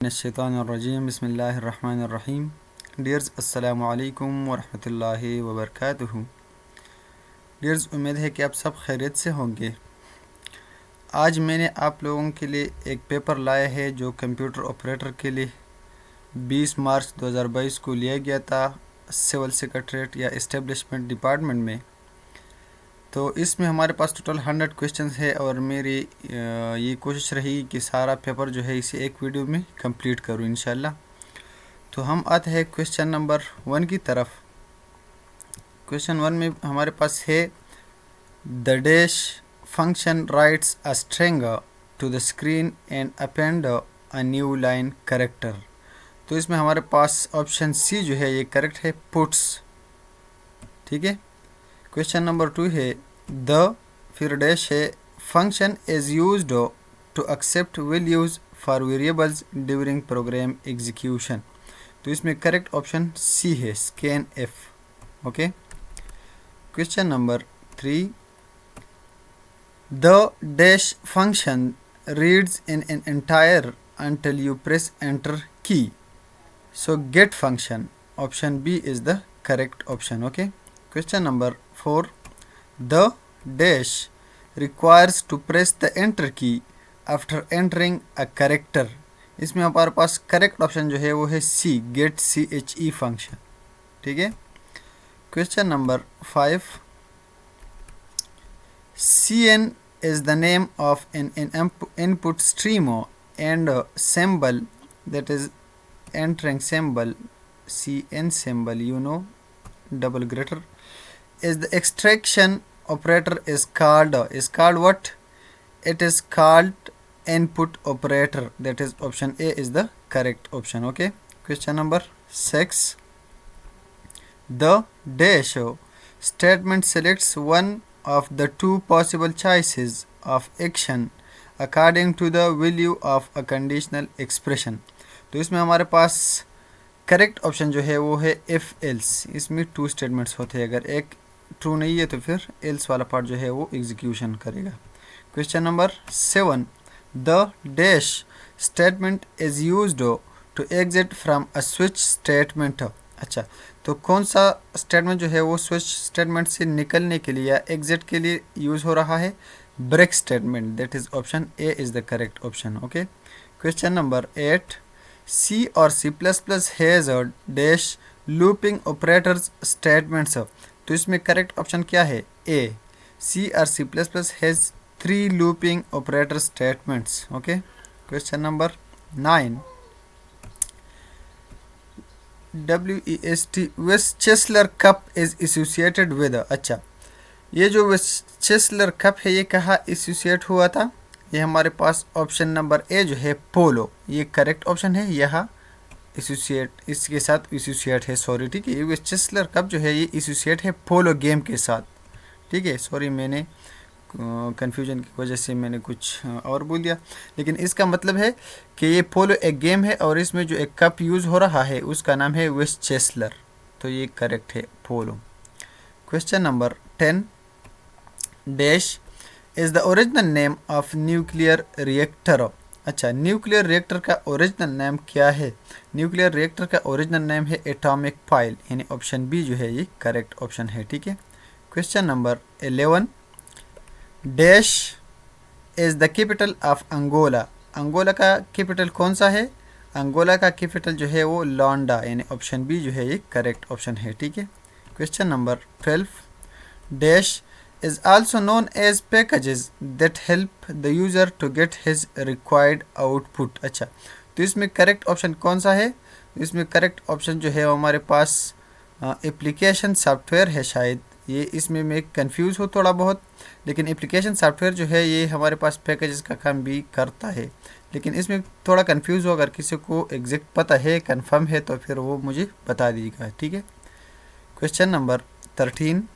शैतानिर्रजीम बिस्मिल्लाहिर्रहमानिर्रहीम। डियर्स अस्सलामु अलैकुम वरहमतुल्लाहि वबरकातुहू। डियर्स, उम्मीद है कि आप सब खैरियत से होंगे। आज मैंने आप लोगों के लिए एक पेपर लाया है जो कंप्यूटर ऑपरेटर के लिए 20 मार्च 2022 को लिया गया था सिविल सेक्रेटरीट या इस्टेब्लिशमेंट डिपार्टमेंट में। तो इसमें हमारे पास टोटल 100 क्वेश्चंस है और मेरी ये कोशिश रही कि सारा पेपर जो है इसे एक वीडियो में कंप्लीट करूँ इंशाल्लाह। तो हम आते हैं क्वेश्चन नंबर 1 की तरफ। क्वेश्चन 1 में हमारे पास है the dash function writes a string to the screen and append a new line character. तो इसमें हमारे पास ऑप्शन सी जो है ये करेक्ट है, पुट्स। ठीक है। क्वेश्चन नंबर 2 है द फिर डैश है function is used to accept values for variables during program execution. तो इसमें करेक्ट ऑप्शन सी है, scan F. Okay. Question number 3 the dash function reads in an entire until you press enter key. So get function option B is the correct option. Okay. Question number 4 the dash requires to press the enter key after entering a character. इसमें हमारे पास correct option जो है वो है सी, gate CHE function. ठीक है। Question number 5 CN is the name of an input stream and symbol that is entering symbol CN symbol, you know, double greater is the extraction operator is called what? It is called input operator. That is option A is the correct option. Okay. Question number 6 the dash statement selects one of the two possible choices of action according to the value of a conditional expression. तो इसमें हमारे पास correct option जो है वो है if else. इसमें 2 statements होते हैं, अगर एक ट्रू नहीं है तो फिर एल्स वाला पार्ट जो है वो एग्जीक्यूशन करेगा। Question number 7 the dash statement is used to exit from a switch statement. अच्छा, तो कौन सा स्टेटमेंट जो है वो स्विच स्टेटमेंट से निकलने के लिए या एग्जिट के लिए यूज हो रहा है? Break statement. That is option A is the correct option. Okay. Question number 8 C और C++ has a dash looping operators statements. तो इसमें करेक्ट ऑप्शन क्या है? ए। C और C++ has 3 looping operator statements. Okay. Question number 9 WEST Westchester cup is associated with. अच्छा, ये जो वेस्टचेस्लर cup है ये कहाँ एसोसिएट हुआ था? ये हमारे पास ऑप्शन नंबर ए जो है पोलो, ये करेक्ट ऑप्शन है। यहाँ एसोसिएट इसके साथ एसोसिएट है, सॉरी। ठीक है। ये वेस्टचेस्लर कप जो है ये एसोसिएट है पोलो गेम के साथ। ठीक है, सॉरी, मैंने कन्फ्यूजन की वजह से मैंने कुछ और बोल दिया, लेकिन इसका मतलब है कि ये पोलो एक गेम है और इसमें जो एक कप यूज़ हो रहा है उसका नाम है वेस्टचेस्लर। तो ये करेक्ट है, polo. Question number 10 dash is the original name of nuclear reactor. अच्छा, न्यूक्लियर रिएक्टर का ओरिजिनल नेम क्या है? न्यूक्लियर रिएक्टर का ओरिजिनल नेम है एटॉमिक पाइल, यानी ऑप्शन बी जो है ये करेक्ट ऑप्शन है। ठीक है। Question number 11 dash is the capital of Angola. Angola का कैपिटल कौन सा है? अंगोला का कैपिटल जो है वो लौंडा, यानी ऑप्शन बी जो है ये करेक्ट ऑप्शन है। ठीक है। Question number 12 dash is also known as packages that help the user to get his required output. अच्छा, तो इसमें करेक्ट ऑप्शन कौन सा है? इसमें करेक्ट ऑप्शन जो है हमारे पास एप्लीकेशन सॉफ्टवेयर है शायद। ये इसमें मैं कंफ्यूज हूँ थोड़ा बहुत, लेकिन एप्लीकेशन सॉफ्टवेयर जो है ये हमारे पास पैकेजेस का काम भी करता है, लेकिन इसमें थोड़ा कंफ्यूज हो। अगर किसी को एग्जैक्ट पता है, कंफर्म है, तो फिर वो मुझे बता दीजिएगा। ठीक है। Question number 13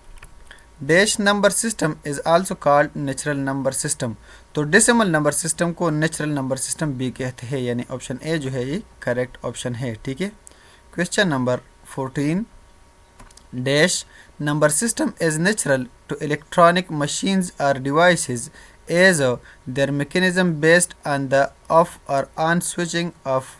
dash number system is also called natural number system. तो डेसिमल नंबर सिस्टम को नेचुरल नंबर सिस्टम भी कहते हैं, यानी ऑप्शन ए जो है ये करेक्ट ऑप्शन है। ठीक है। Question number 14 dash number system is natural to electronic machines और devices as their mechanism based on the off or on switching of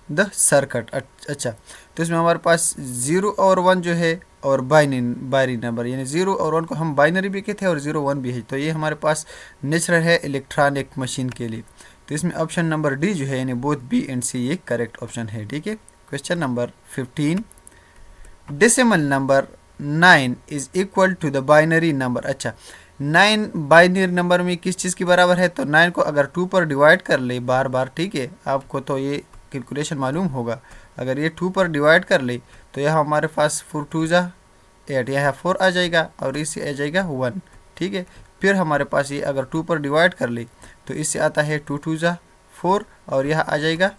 the circuit. अच्छा, तो इसमें हमारे पास 0 और 1 जो है और बाइनरी नंबर, यानी 0 और 1 को हम बाइनरी भी कहते हैं और 0 1 भी है। तो ये हमारे पास नेचुरल है इलेक्ट्रॉनिक मशीन के लिए। तो इसमें ऑप्शन नंबर डी जो है यानी बोथ बी एंड सी ये करेक्ट ऑप्शन है। ठीक है, question number 15, decimal number 9 is equal to the binary number. अच्छा, 9 बाइनरी नंबर में किस चीज़ के बराबर है? तो 9 को अगर 2 पर डिवाइड कर ले बार बार, ठीक है, आपको तो ये कैलकुलेशन मालूम होगा। अगर ये 2 पर डिवाइड कर ले तो यह हमारे पास 4 2 जा 8, यह 4 आ जाएगा और इससे आ जाएगा 1। ठीक है, फिर हमारे पास ये अगर 2 पर डिवाइड कर ले तो इससे आता है 2 2 जा 4 और यह आ जाएगा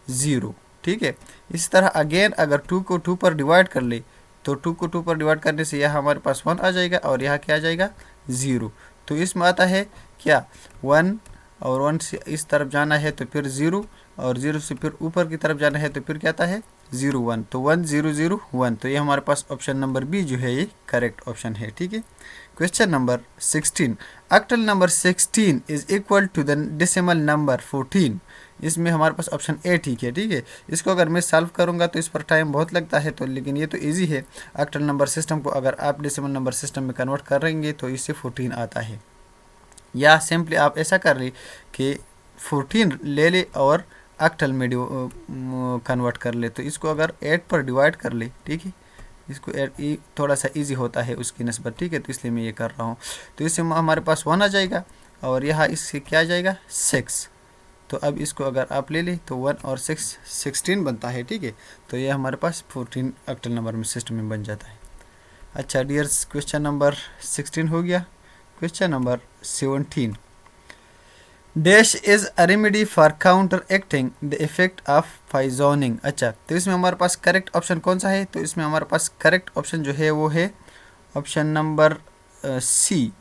0। ठीक है, इस तरह अगेन अगर 2 को 2 पर डिवाइड कर ले तो 2 को 2 पर डिवाइड करने से यह हमारे पास 1 आ जाएगा और यह क्या आ जाएगा 0। तो इसमें आता है क्या 1 और 1 से इस तरफ जाना है तो फिर 0 और 0 से फिर ऊपर की तरफ जाना है तो फिर क्या आता है 0 1, तो 1 0 0 1। तो ये हमारे पास ऑप्शन नंबर बी जो है ये करेक्ट ऑप्शन है। ठीक है, question number 16, octal number 16 is equal to the decimal number 14। इसमें हमारे पास ऑप्शन ए ठीक है। ठीक है, इसको अगर मैं सॉल्व करूंगा तो इस पर टाइम बहुत लगता है, तो लेकिन ये तो इजी है। ऑक्टल नंबर सिस्टम को अगर आप डेसिमल नंबर सिस्टम में कन्वर्ट करेंगे तो इससे 14 आता है। या सिंपली आप ऐसा कर ले कि 14 ले ले और ऑक्टल में कन्वर्ट कर ले। तो इसको अगर 8 पर डिवाइड कर ले, ठीक है, इसको थोड़ा सा इजी होता है उसकी नस्बत। ठीक है, तो इसलिए मैं ये कर रहा हूँ। तो इससे हमारे पास 1 आ जाएगा और यहाँ इससे क्या आ जाएगा 6। तो अब इसको अगर आप ले लें तो 1 और 6 16 बनता है। ठीक है, तो ये हमारे पास 14 ऑक्टल नंबर में सिस्टम में बन जाता है। अच्छा डियर्स, क्वेश्चन नंबर 16 हो गया। Question number 17, dash is a remedy for counter acting the effect of poisoning. अच्छा, तो इसमें हमारे पास करेक्ट ऑप्शन कौन सा है? तो इसमें हमारे पास करेक्ट ऑप्शन जो है वो है option number C,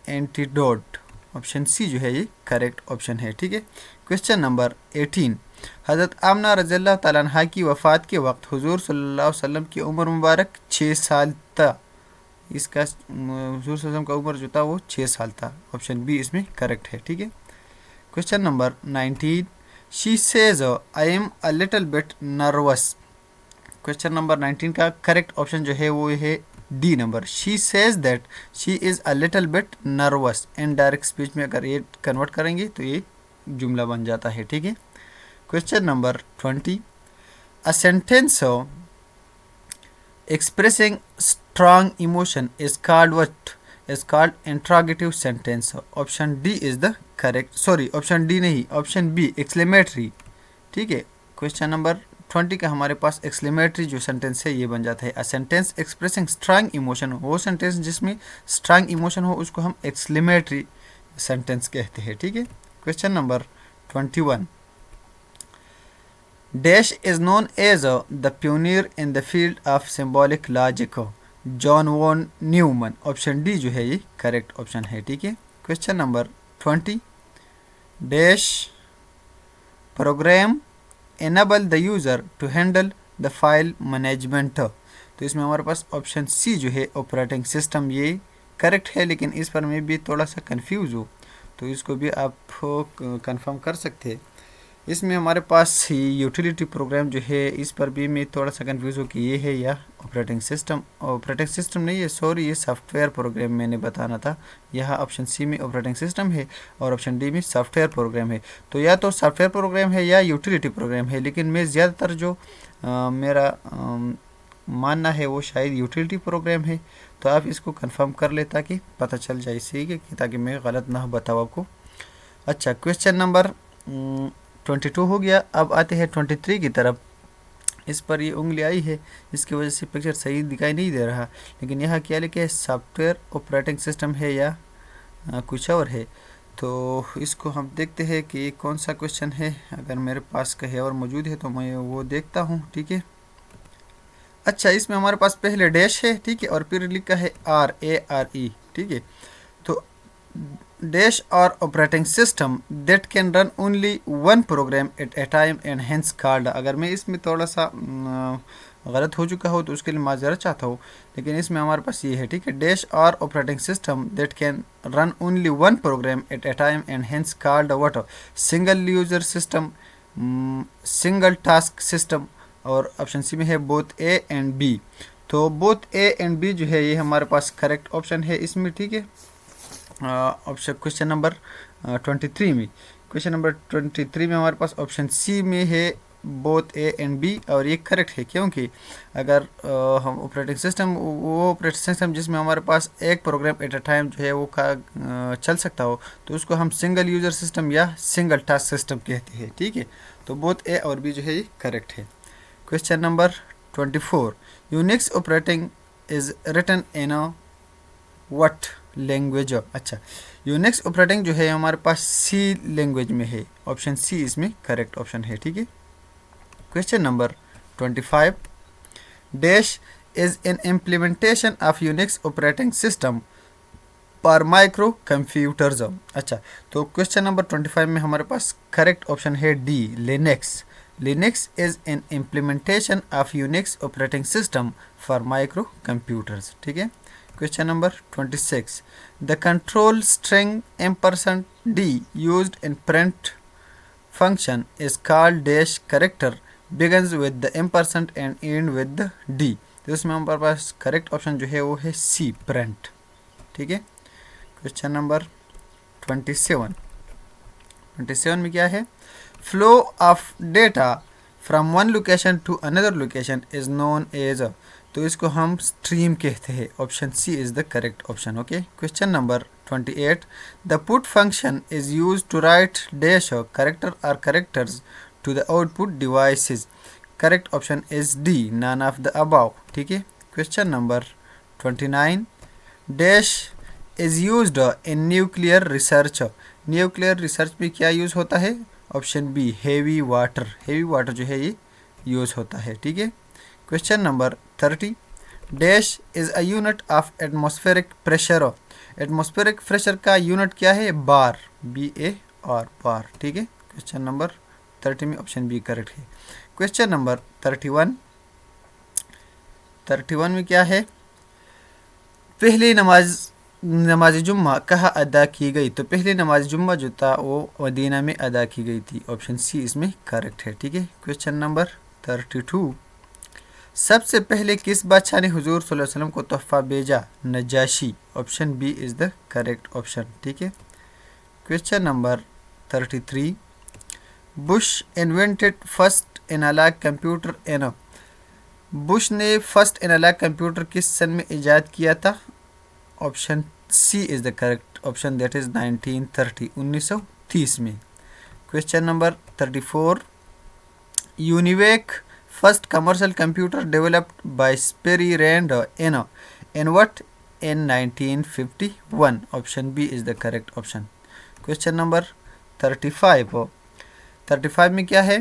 antidote. Option C जो है ये करेक्ट ऑप्शन है। ठीक है, क्वेश्चन नंबर 18, हज़रत आमना रज़ियल्लाहु ताला अन्हा की वफ़ात के वक्त हुजूर सल्लल्लाहु अलैहि वसल्लम की उम्र मुबारक 6 साल था। इसका हुजूर सल्लल्लाहु अलैहि वसल्लम का उम्र जो था वो 6 साल था। ऑप्शन बी इसमें करेक्ट है। ठीक है, question number 19, she says I am a little bit nervous. Question number 19 का करेक्ट ऑप्शन जो है वो है D number, she says that she is a little bit nervous. In direct speech में अगर ये कन्वर्ट करेंगे तो ये जुमला बन जाता है। ठीक है, क्वेश्चन नंबर 20, अ sentence expressing strong emotion is called what? Is called interrogative sentence. Option D is the correct, sorry option D नहीं, ऑप्शन बी एक्सक्लेमेटरी। ठीक है, क्वेश्चन नंबर 20 का हमारे पास एक्सक्लेमेटरी जो सेंटेंस है ये बन जाता है। A sentence expressing strong emotion, वो सेंटेंस जिसमें स्ट्रॉन्ग इमोशन हो उसको हम एक्सक्लेमेटरी सेंटेंस कहते हैं। ठीक है, question number 21, dash is known as the pioneer in the field of symbolic logic, John von Neumann. Option D जो है ये करेक्ट ऑप्शन है। ठीक है, क्वेश्चन नंबर 20, dash program enable the user to handle the file management। तो इसमें हमारे पास ऑप्शन सी जो है ऑपरेटिंग सिस्टम ये करेक्ट है, लेकिन इस पर मैं भी थोड़ा सा कंफ्यूज हूँ, तो इसको भी आप कंफर्म कर सकते हैं। इसमें हमारे पास यूटिलिटी प्रोग्राम जो है इस पर भी मैं थोड़ा सा कंफ्यूज हूँ कि ये है या ऑपरेटिंग सिस्टम। ऑपरेटिंग सिस्टम नहीं है, सॉरी, ये सॉफ्टवेयर प्रोग्राम मैंने बताना था। यहाँ ऑप्शन सी में ऑपरेटिंग सिस्टम है और ऑप्शन डी में सॉफ्टवेयर प्रोग्राम है। तो या तो सॉफ्टवेयर प्रोग्राम है या यूटिलिटी प्रोग्राम है, लेकिन मैं ज़्यादातर जो मेरा मानना है वो शायद यूटिलिटी प्रोग्राम है। तो आप इसको कंफर्म कर ले ताकि पता चल जाए सही है, ताकि मैं गलत ना बताऊँ आपको। अच्छा, क्वेश्चन नंबर 22 हो गया। अब आते हैं 23 की तरफ। इस पर ये उंगली आई है, इसकी वजह से पिक्चर सही दिखाई नहीं दे रहा, लेकिन यहाँ क्या लिखे सॉफ्टवेयर ऑपरेटिंग सिस्टम है या कुछ और है। तो इसको हम देखते हैं कि कौन सा क्वेश्चन है। अगर मेरे पास कहीं और मौजूद है तो मैं वो देखता हूँ। ठीक है, अच्छा, इसमें हमारे पास पहले डैश है, ठीक है, और फिर लिखा है RARE। ठीक है, तो डैश और operating system that can run only one program at a time and hence called. अगर मैं इसमें थोड़ा सा गलत हो चुका हो तो उसके लिए माजरत चाहता हूँ, लेकिन इसमें हमारे पास ये है। ठीक है, डैश और operating system that can run only one program at a time and hence called what? Single user system single task system, और ऑप्शन सी में है बोथ ए एंड बी। तो बोथ ए एंड बी जो है ये हमारे पास correct option है इसमें, ठीक है। ऑप्शन क्वेश्चन नंबर 23 में, क्वेश्चन नंबर 23 में हमारे पास ऑप्शन सी में है बोथ ए एंड बी, और ये करेक्ट है क्योंकि अगर हम ऑपरेटिंग सिस्टम, वो ऑपरेटिंग सिस्टम जिसमें हमारे पास एक प्रोग्राम एट अ टाइम जो है वो चल सकता हो, तो उसको हम सिंगल यूज़र सिस्टम या सिंगल टास्क सिस्टम कहते हैं, ठीक है। तो बोथ ए और बी जो है ये करेक्ट है। Question number 24, Unix operating is written in a what language. अच्छा, यूनिक्स ऑपरेटिंग जो है हमारे पास सी लैंग्वेज में है, ऑप्शन सी इसमें करेक्ट ऑप्शन है, ठीक है। Question number 25, dash is N implementation of Unix operating system पर माइक्रो कंप्यूटर्स। अच्छा, तो क्वेश्चन नंबर 25 में हमारे पास करेक्ट ऑप्शन है D, Linux. Linux is an implementation of Unix operating system for micro computers, ठीक है। Question number 26. The control string %d used in print function is called dash character begins with the ampersand and end with the d। तो इसमें हमारे पास correct option जो है वो है सी, print, ठीक है। Question number 27। 27 में क्या है? Flow of data from one location to another location is known as, तो इसको हम स्ट्रीम कहते हैं, option C is the correct option, okay. Question number 28, the put function is use to write dash character और characters to the output devices, correct option is D, none of the above, ठीक है। Question number 29, dash is used in nuclear research, nuclear research में क्या use होता है? Option B, heavy water, heavy water जो है ये यूज होता है, ठीक है। Question number 30, dash is a unit of atmospheric pressure, atmospheric pressure का यूनिट क्या है? बार, बी ए आर, बार, ठीक है। क्वेश्चन नंबर 30 में ऑप्शन बी करेक्ट है। क्वेश्चन नंबर 31, 31 में क्या है? पहली नमाज जुम्मा कहाँ अदा की गई? तो पहली नमाज जुम्मा जो था वो मदीना में अदा की गई थी, ऑप्शन सी इसमें करेक्ट है, ठीक है। क्वेश्चन नंबर 32, सबसे पहले किस बादशाह ने हुजूर सल्लल्लाहु अलैहि वसल्लम को तोहफा भेजा? नजाशी, option B is the correct option, ठीक है। Question number 33, Bush invented first analog computer in, Bush ने फर्स्ट एनालॉग कंप्यूटर किस सन में इजाद किया था? Option C is the correct option, that is 1930, 1930 में। Question number 34, UNIVAC first commercial computer developed by Sperry Rand in what? In 1951, option B is the correct option. Question number 35, 35 में क्या है?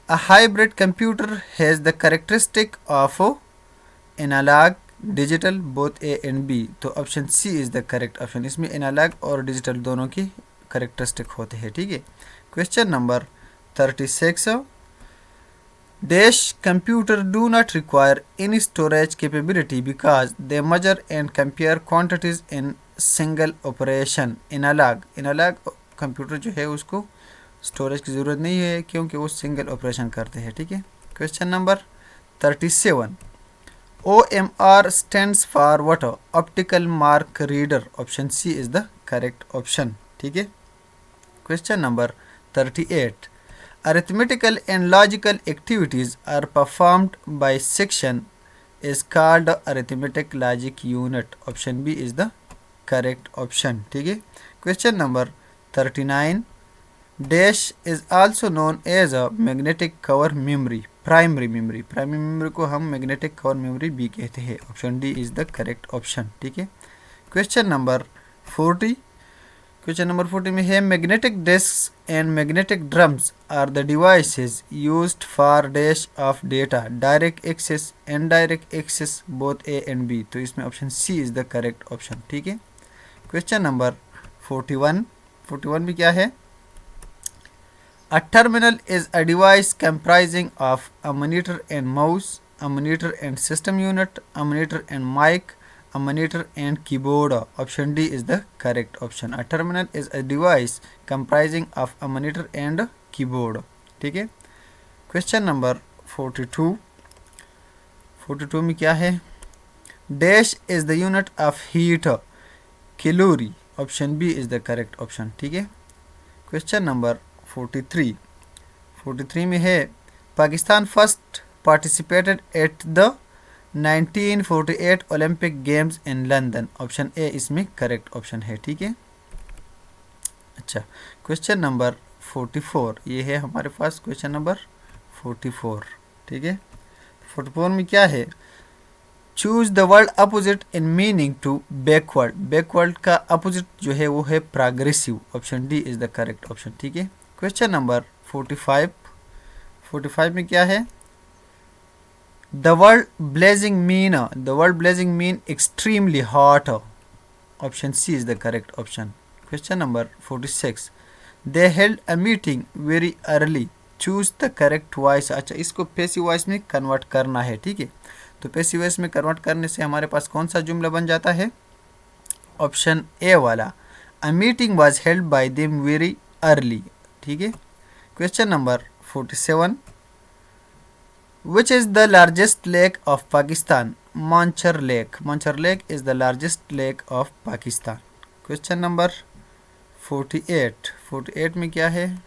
A hybrid computer has the characteristic of analog, digital, both A and B, तो option C is the correct option, इसमें analog और digital दोनों की characteristic होते हैं, ठीक है। Question number 36, dash computer do not require any storage capability because they measure and compare quantities in single operation। Analog computer जो है उसको स्टोरेज की ज़रूरत नहीं है क्योंकि वो सिंगल ऑपरेशन करते हैं, ठीक है। Question number 37, OMR stands for what? Optical mark reader, option C is the correct option, ठीक है। Question number 38, arithmetical and logical activities are performed by section is called arithmetic logic unit, option B is the correct option, ठीक है। Question number 39, dash is also known as a magnetic cover memory, primary memory को हम magnetic cover memory भी कहते हैं, option D is the correct option, ठीक है। Question number 40, question number 40 में है magnetic disk and magnetic drums are the devices used for dash of data, direct access, indirect access, both A and B, तो इसमें option C is the correct option, ठीक है। Question number 41 में क्या है? A terminal is a device comprising of a monitor and mouse, a monitor and system unit, a monitor and mic, a monitor and keyboard, option D is the correct option. A terminal is a device comprising of a monitor and keyboard, ठीक है। Question number 42 में क्या है? Dash is the unit of heat, calorie. Option B is the correct option, ठीक है। Question number 43 में है Pakistan first participated at the 1948 Olympic games in London. Option A इसमें करेक्ट ऑप्शन है, ठीक है। अच्छा, क्वेश्चन नंबर 44 ये है हमारे पास क्वेश्चन नंबर 44, ठीक है। 44 में क्या है? Choose the word opposite in meaning to backward. Backward का अपोजिट जो है वो है progressive. Option D is the correct option, ठीक है। क्वेश्चन नंबर 45 में क्या है? The word blazing mean extremely hot. Option C is the correct option. Question number 46 they held a meeting very early, choose the correct voice. अच्छा, इसको passive voice में convert करना है, ठीक है। तो पैसिव वॉइस में कन्वर्ट करने से हमारे पास कौन सा जुमला बन जाता है? ऑप्शन ए वाला, a meeting was held by them very early, ठीक है। Question number 47 which is the largest lake of Pakistan? Manchar lake is the largest lake of Pakistan. Question number 48 में क्या है?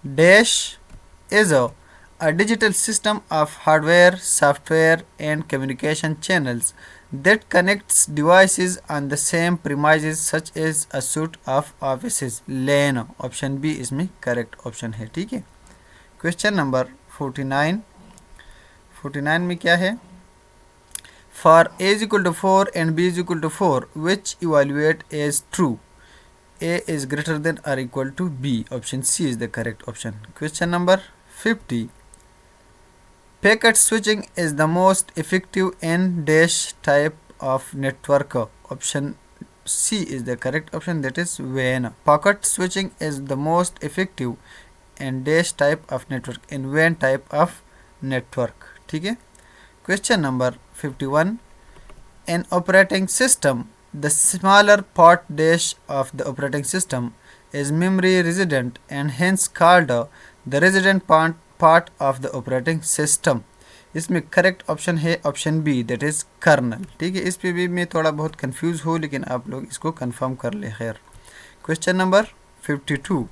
Dash is a digital system of hardware, software and communication channels that connects devices on the same premises such as a suite of offices. LAN। Option B इसमें correct option है, ठीक है। Question number 49 में क्या है? For a is equal to 4 and b is equal to 4 which evaluate as true? a is greater than or equal to b। Option C is the correct option। Question number 50 packet switching is the most effective in dash type of network। option C is the correct option, that is WAN। packet switching is the most effective in dash type of network in WAN type of network, ठीक है। Question number 51 in operating system the smaller part dash of the operating system is memory resident and hence called the resident part of the operating system। इसमें correct option है option B, that is kernel, ठीक है। इस पे भी मैं थोड़ा बहुत कंफ्यूज हूँ, लेकिन आप लोग इसको कंफर्म कर ले। खैर, question number 52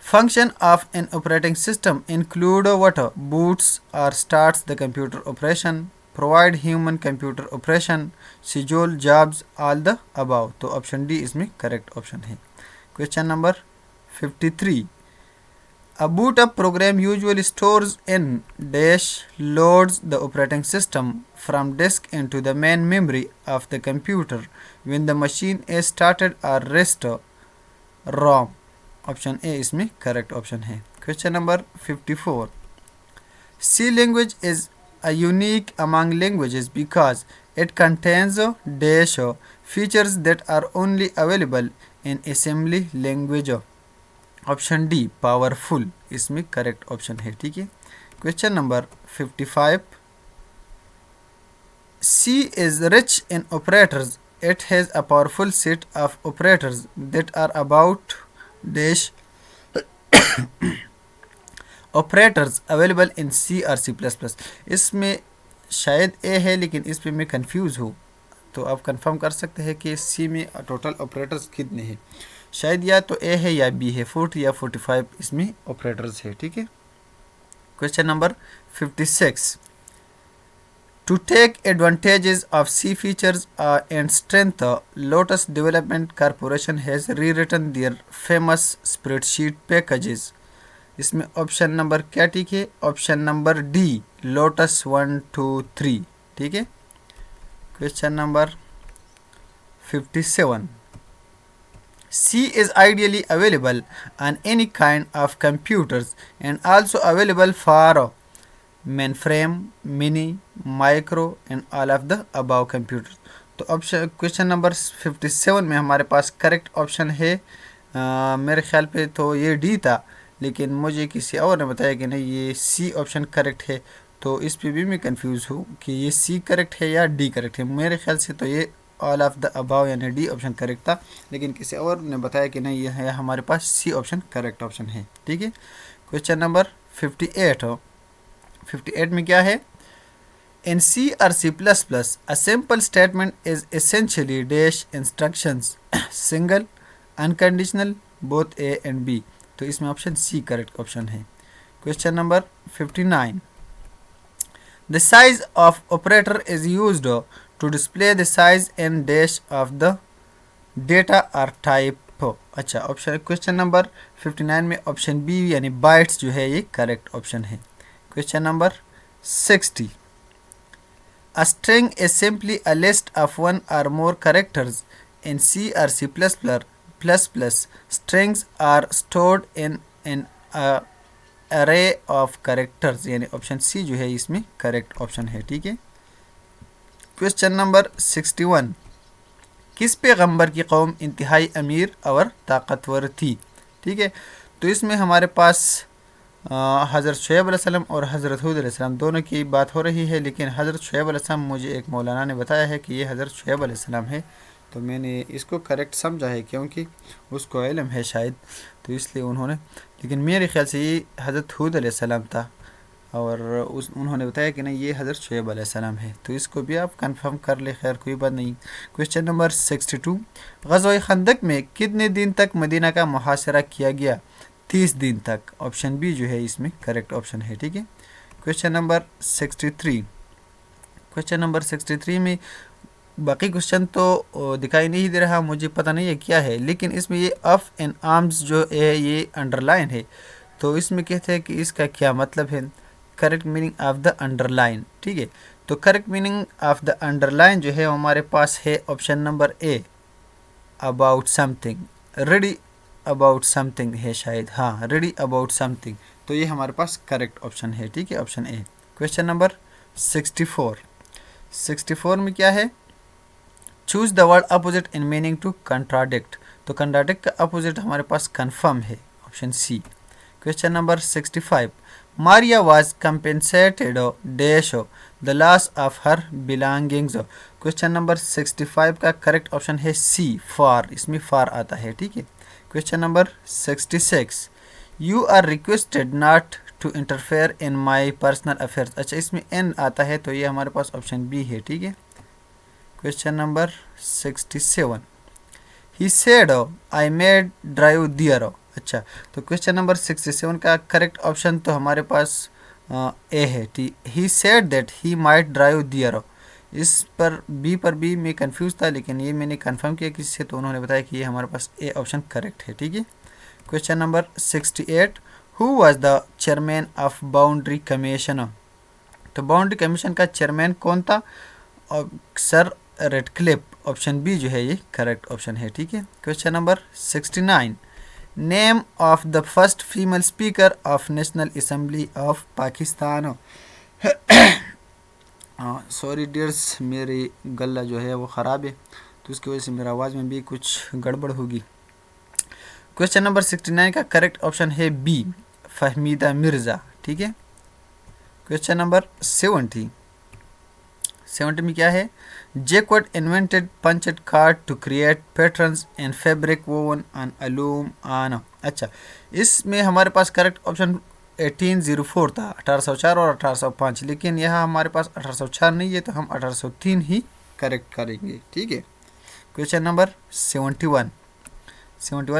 function of an operating system include what? Boots और starts the computer operation, provide human computer operation, schedule jobs, all the above. तो ऑप्शन डी इसमें करेक्ट ऑप्शन है। Question number 53 A boot up program usually stores in dash loads the operating system from disk into the main memory of the computer when the machine is started or rest ROM। Option A इसमें correct option है। Question number 54 C language is a unique among languages because it contains dash features that are only available in assembly language। Option D powerful इसमें correct option है, ठीक है। Question number 55 C is rich in operators, it has a powerful set of operators that are about dash operators available in C और C++। इसमें शायद ए है, लेकिन इस पे मैं कंफ्यूज हूँ, तो आप कंफर्म कर सकते हैं कि सी में टोटल ऑपरेटर्स कितने हैं। शायद या तो ए है या बी है, 40 या 45 इसमें ऑपरेटर्स है, ठीक है। Question number 56 to take advantages of C features and strength Lotus Development Corporation has rewritten their famous spreadsheet packages. इसमें ऑप्शन नंबर क्या ठीक है? ऑप्शन नंबर डी लोटस 1 2 3, ठीक है। Question number 57 C is ideally available on any kind of computers and also available for mainframe, mini, micro and all of the above computers। तो option question number 57 में हमारे पास correct option है मेरे ख्याल पे तो ये डी था, लेकिन मुझे किसी और ने बताया कि नहीं ये सी ऑप्शन करेक्ट है। तो इस पे भी मैं कंफ्यूज हूँ कि ये सी करेक्ट है या डी करेक्ट है। मेरे ख्याल से तो ये ऑल ऑफ द अबाव यानी डी ऑप्शन करेक्ट था, लेकिन किसी और ने बताया कि नहीं, यह है हमारे पास सी ऑप्शन करेक्ट ऑप्शन है। ठीक है, क्वेश्चन नंबर 58 हो। 58 में क्या है, इन सी और C plus plus a simple statement is essentially dash instructions single unconditional both A and B. तो इसमें ऑप्शन सी करेक्ट ऑप्शन है। Question number 59, the size of operator is used to display the size and dash of the data और type. अच्छा, option question number 59 में option B यानी bytes जो है ये करेक्ट ऑप्शन है। Question number 60, a string is simply a list of one or more characters. In C or C++, strings are stored in an array of characters, यानी option C जो है इसमें correct option है। ठीक है, question number 61, किस पैगंबर की कौम इंतहाई अमीर और ताकतवर थी। ठीक है, तो इसमें हमारे पास हज़रत शुएब अलैहिस्सलाम और हज़रत हूद अलैहिस्सलाम दोनों की बात हो रही है, लेकिन हज़रत शुएब अलैहिस्सलाम मुझे एक मौलाना ने बताया है कि ये हज़रत शुएब अलैहिस्सलाम है, तो मैंने इसको करेक्ट समझा है क्योंकि उसको इल्म है शायद, तो इसलिए उन्होंने, लेकिन मेरे ख्याल से ये हज़रत हूद अलैहिस्सलाम था और उन्होंने बताया कि नहीं ये हज़रत शुएब अलैहिस्सलाम है, तो इसको भी आप कंफर्म कर ले, खैर कोई बात नहीं। क्वेश्चन नंबर 62, ग़ज़वा खंदक में कितने दिन तक मदीना का मुहासरा किया गया। 30 दिन तक, ऑप्शन बी जो है इसमें करेक्ट ऑप्शन है। ठीक है, क्वेश्चन नंबर 63, क्वेश्चन नंबर 63 में बाकी क्वेश्चन तो दिखाई नहीं दे रहा, मुझे पता नहीं है क्या है, लेकिन इसमें ये ऑफ एंड आर्म्स जो है ये अंडरलाइन है, तो इसमें कहते हैं कि इसका क्या मतलब है, correct meaning of the underline. ठीक है, तो correct meaning of the underline जो है हमारे पास है option number A, about something, ready about something है शायद, हाँ रेडी अबाउट समथिंग, तो ये हमारे पास करेक्ट ऑप्शन है। ठीक है, ऑप्शन ए। क्वेश्चन नंबर 64, 64 में क्या है, choose the word opposite in meaning to contradict, तो कंट्राडिक्ट का अपोजिट हमारे पास कन्फर्म है, option C. Question number 65, Maria was compensated dash the loss of her belongings. Question number 65 का करेक्ट ऑप्शन है सी, फॉर, इसमें फॉर आता है। ठीक है, question number 66, you are requested not to interfere in my personal affairs. अच्छा, इसमें N आता है तो ये हमारे पास ऑप्शन बी है। ठीक है, question number 67, he said I made drive there. अच्छा, तो क्वेश्चन नंबर 67 का करेक्ट ऑप्शन तो हमारे पास ए है। He said that he might drive there, इस पर भी मैं कंफ्यूज था, लेकिन ये मैंने कंफर्म किया किसी से, तो उन्होंने बताया कि ये हमारे पास ए ऑप्शन करेक्ट है। ठीक है, question number 68, who was the chairman of boundary commission. तो बाउंड्री कमीशन का चेयरमैन कौन था, सर रेडक्लिफ, ऑप्शन बी जो है ये करेक्ट ऑप्शन है। ठीक है, question number 69, name of the first female speaker of national assembly of Pakistan. Sorry dears, मेरी गला जो है वो ख़राब है, तो उसकी वजह से मेरी आवाज़ में भी कुछ गड़बड़ होगी। क्वेश्चन नंबर 69 का करेक्ट ऑप्शन है बी, फहमीदा मिर्ज़ा। ठीक है, क्वेश्चन नंबर 70 में क्या है, Jacquard invented punched card to create patterns in fabric woven on a loom आन। अच्छा, इसमें हमारे पास करेक्ट ऑप्शन 1804 था, 1804 और 1805, लेकिन यहाँ हमारे पास 1804 नहीं है, तो हम 1803 ही करेक्ट करेंगे। ठीक है, क्वेश्चन नंबर 71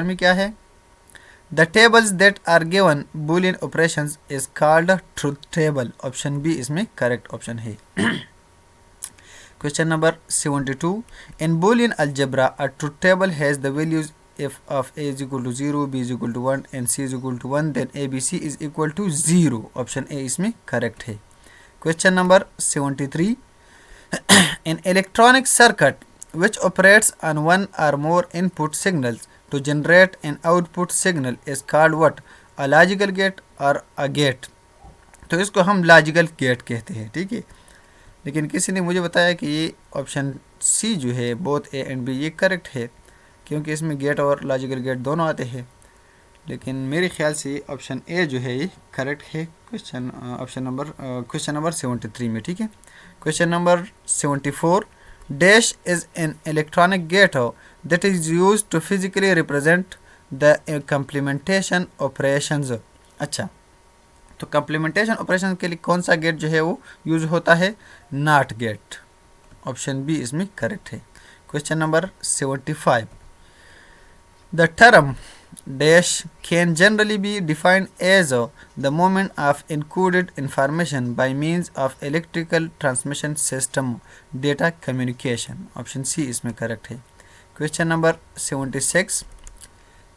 में क्या है, the tables that are given Boolean operations is called truth table, option B इसमें करेक्ट ऑप्शन है। Question number 72, in Boolean algebra a truth table has the values if of a is equal to 0, b is equal to 1 and c is equal to 1, then abc is equal to 0, option A इसमें correct है। Question number 73, an electronic circuit which operates on one or more input signals to generate an output signal is called what, a logical gate or a gate। तो इसको हम logical gate कहते हैं। ठीक है, लेकिन किसी ने मुझे बताया कि ये ऑप्शन सी जो है बोथ ए एंड बी ये करेक्ट है, क्योंकि इसमें गेट और लॉजिकल गेट दोनों आते हैं, लेकिन मेरे ख्याल से ऑप्शन ए जो है ये करेक्ट है। क्वेश्चन नंबर 73 में। ठीक है, question number 74, dash is an electronic gate that is used to physically represent the complementation operations। अच्छा, तो कंप्लीमेंटेशन ऑपरेशन के लिए कौन सा गेट जो है वो यूज होता है? Not gate. ऑप्शन बी इसमें करेक्ट है। Question number 75। The term dash can generally be defined as the movement of encoded information by means of electrical transmission system data communication। Option C इसमें correct है। Question number 76।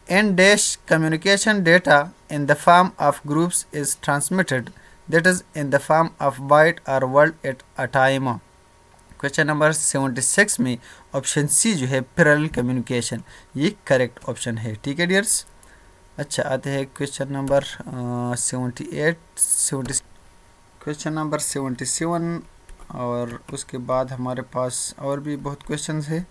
in dash communication data in the form of groups is transmitted, that is in the form of byte or word at a time। Question number 76 में option C जो है parallel communication, ये correct option है। ठीक है dears. अच्छा, आते हैं क्वेश्चन नंबर 78 क्वेश्चन नंबर 77 और उसके बाद हमारे पास और भी बहुत क्वेश्चंस है।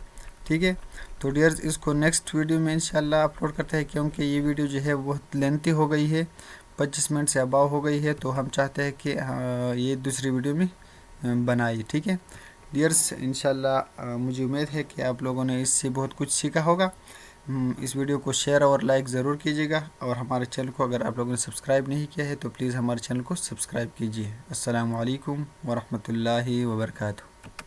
ठीक है, तो डियर्स इसको नेक्स्ट वीडियो में इंशाल्लाह अपलोड करते हैं, क्योंकि ये वीडियो जो है बहुत लेंथी हो गई है, 25 मिनट से अबाव हो गई है, तो हम चाहते हैं कि ये दूसरी वीडियो में बनाइए। ठीक है डियर्स, इंशाल्लाह मुझे उम्मीद है कि आप लोगों ने इससे बहुत कुछ सीखा होगा। इस वीडियो को शेयर और लाइक ज़रूर कीजिएगा, और हमारे चैनल को अगर आप लोगों ने सब्सक्राइब नहीं किया है तो प्लीज़ हमारे चैनल को सब्सक्राइब कीजिए। अस्सलामु अलैकुम वरहमतुल्लाहि वबरकातुहू।